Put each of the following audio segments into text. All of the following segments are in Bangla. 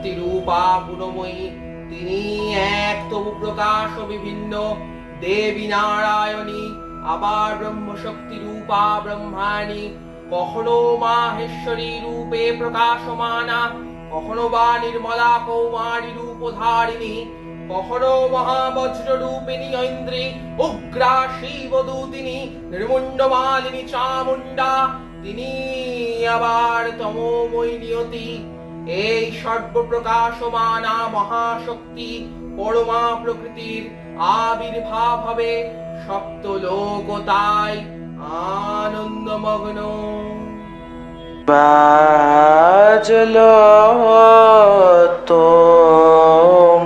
শক্তি রূপা গুণময়ী, তিনি এক তবু প্রকাশ বিভিন্ন দেবী নারায়ণী, আবার ব্রহ্মশক্তি রূপা ব্রহ্মাণী, কখনো মাহেশ্বরী রূপে প্রকাশমানা, কখনো বা নির্মলা কৌমারী রূপধারিণী, কখনো মহাবজ্র রূপিণী ঐন্দ্রী, উগ্রা শিবদূতিনী, নির্মুণ্ডমালিনী চামুণ্ডা, তিনি আবার তমোময়ী নিয়তি। এই সর্বপ্রকাশমানা মহাশক্তি পরমা প্রকৃতির আবির্ভাব হবে, সপ্তলোক তাই আনন্দমগ্ন। বাজলো তোমার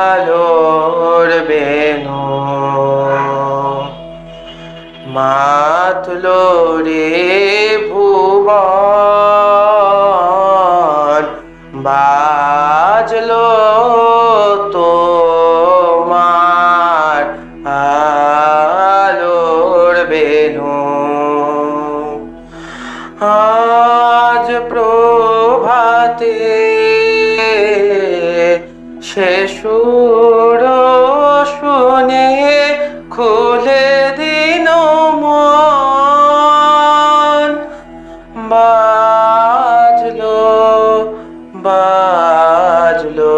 আলোর বেনু, মাতলো রে ভুবন, বাজলো তোমার আলোর বেনু। আজ প্রভাতে সে সুর শুনে খুলে দিন মন, বাজলো বাজলো